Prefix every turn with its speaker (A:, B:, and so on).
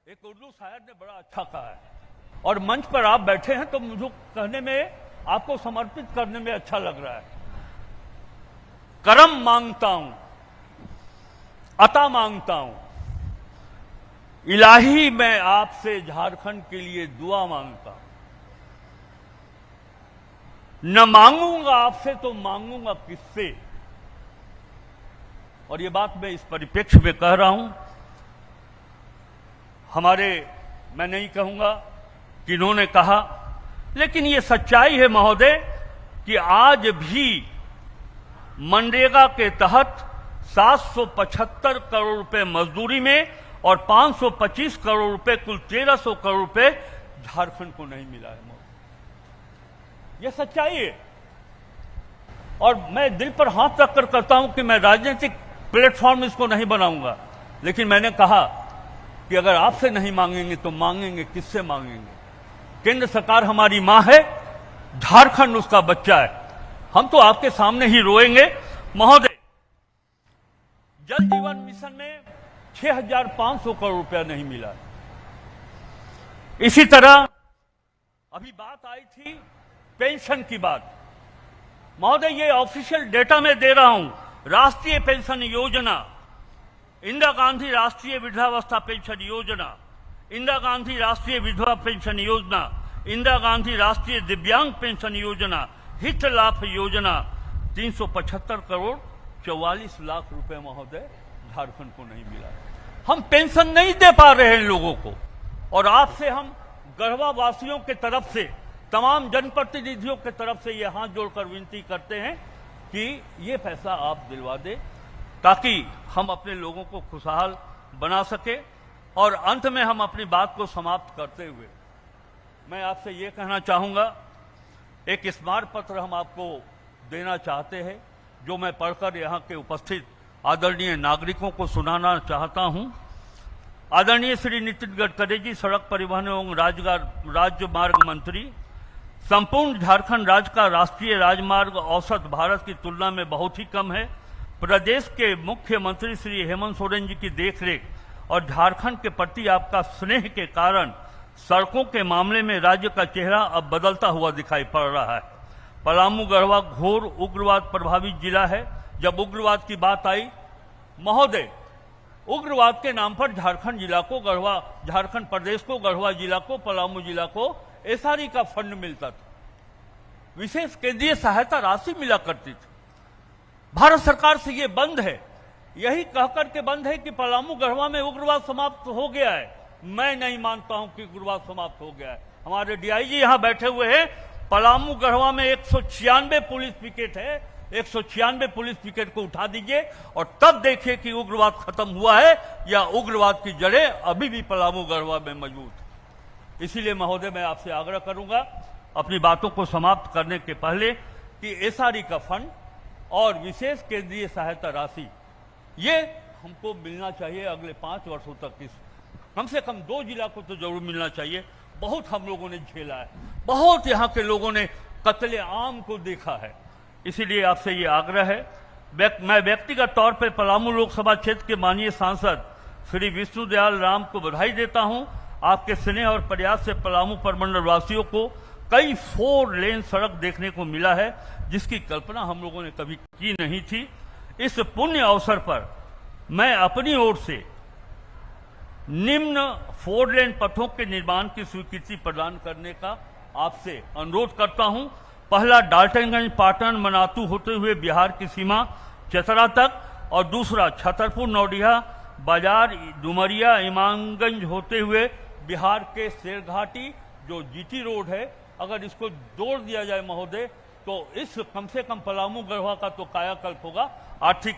A: एक उर्दू शायर ने बड़ा अच्छा कहा है, और मंच पर आप बैठे हैं तो मुझे कहने में, आपको समर्पित करने में अच्छा लग रहा है। करम मांगता हूं, अता मांगता हूं, इलाही मैं आपसे झारखंड के लिए दुआ मांगता हूं। न मांगूंगा आपसे तो मांगूंगा किससे। और ये बात मैं इस परिप्रेक्ष्य में कह रहा हूं, मैं नहीं कहूंगा कि इन्होंने कहा, लेकिन ये सच्चाई है महोदय कि आज भी मनरेगा के तहत 775 करोड़ रुपए मजदूरी में और 525 करोड़ रुपए, कुल 1300 करोड़ रुपए झारखंड को नहीं मिला है महोदय। यह सच्चाई है। और मैं दिल पर हाथ रखकर कहता हूं कि मैं राजनीतिक प्लेटफॉर्म इसको नहीं बनाऊंगा, लेकिन मैंने कहा कि अगर आपसे नहीं मांगेंगे तो मांगेंगे किससे मांगेंगे। केंद्र सरकार हमारी मां है, झारखंड उसका बच्चा है। हम तो आपके सामने ही रोएंगे महोदय। जल जीवन मिशन में 6,500 करोड़ रुपया नहीं मिला। इसी तरह अभी बात आई थी पेंशन की बात। महोदय, ये ऑफिशियल डेटा में दे रहा हूं। राष्ट्रीय पेंशन योजना, इंदिरा गांधी राष्ट्रीय वृद्धावस्था पेंशन योजना, इंदिरा गांधी राष्ट्रीय विधवा पेंशन योजना, इंदिरा गांधी राष्ट्रीय दिव्यांग पेंशन योजना, हित लाभ योजना, 375 करोड़ 44 लाख रुपए महोदय झारखंड को नहीं मिला। हम पेंशन नहीं दे पा रहे हैं लोगों को, और आपसे हम गढ़वा वासियों के तरफ से, तमाम जनप्रतिनिधियों के तरफ से ये हाथ जोड़कर विनती करते हैं कि ये पैसा आप दिलवा दें, ताकि हम अपने लोगों को खुशहाल बना सके। और अंत में हम अपनी बात को समाप्त करते हुए मैं आपसे ये कहना चाहूंगा, एक स्मारक पत्र हम आपको देना चाहते हैं, जो मैं पढ़कर यहाँ के उपस्थित आदरणीय नागरिकों को सुनाना चाहता हूं। आदरणीय श्री नितिन गडकरी जी, सड़क परिवहन एवं राजमार्ग मंत्री, संपूर्ण झारखंड राज्य का राष्ट्रीय राजमार्ग औसत भारत की तुलना में बहुत ही कम है। प्रदेश के मुख्यमंत्री श्री हेमंत सोरेन जी की देखरेख और झारखंड के प्रति आपका स्नेह के कारण सड़कों के मामले में राज्य का चेहरा अब बदलता हुआ दिखाई पड़ रहा है। पलामू गढ़वा घोर उग्रवाद प्रभावित जिला है। जब उग्रवाद की बात आई महोदय, उग्रवाद के नाम पर झारखंड जिला को, झारखंड प्रदेश को, गढ़वा जिला को, पलामू जिला को एसआरई का फंड मिलता था, विशेष केंद्रीय सहायता राशि मिला करती थी। भारत सरकार से ये बंद है, यही कहकर के बंद है कि पलामू गढ़वा में उग्रवाद समाप्त हो गया है। मैं नहीं मानता हूं कि उग्रवाद समाप्त हो गया है। हमारे डीआईजी यहां बैठे हुए हैं। पलामू गढ़वा में 196 पुलिस पिकेट है। 196 पुलिस पिकेट को उठा दीजिए और तब देखिए कि उग्रवाद खत्म हुआ है या उग्रवाद की जड़ें अभी भी पलामू गढ़वा में मौजूद है। इसीलिए महोदय, मैं आपसे आग्रह करूंगा अपनी बातों को समाप्त करने के पहले कि एसआरई का फंड और विशेष केंद्रीय सहायता राशि ये हमको मिलना चाहिए अगले 5 वर्षों तक। इस कम से कम 2 जिला को तो जरूर मिलना चाहिए। बहुत हम लोगों ने झेला है, बहुत यहाँ के लोगों ने कत्ले आम को देखा है। इसीलिए आपसे ये आग्रह है। मैं व्यक्तिगत तौर पर पलामू लोकसभा क्षेत्र के माननीय सांसद श्री विष्णुदयाल राम को बधाई देता हूँ। आपके स्नेह और प्रयास से पलामू प्रमंडल वासियों को कई 4 लेन सड़क देखने को मिला है, जिसकी कल्पना हम लोगों ने कभी की नहीं थी। इस पुण्य अवसर पर मैं अपनी ओर से निम्न 4 लेन पथों के निर्माण की स्वीकृति प्रदान करने का आपसे अनुरोध करता हूं। पहला डाल्टनगंज पाटन मनातू होते हुए बिहार की सीमा चतरा तक, और दूसरा छतरपुर नौडिया बाजार डुमरिया इमामगंज होते हुए बिहार के शेरघाटी जो जीटी रोड है। अगर इसको जोड़ दिया जाए महोदय, तो इस कम से कम पलामू गढ़वा का तो कायाकल्प होगा। आर्थिक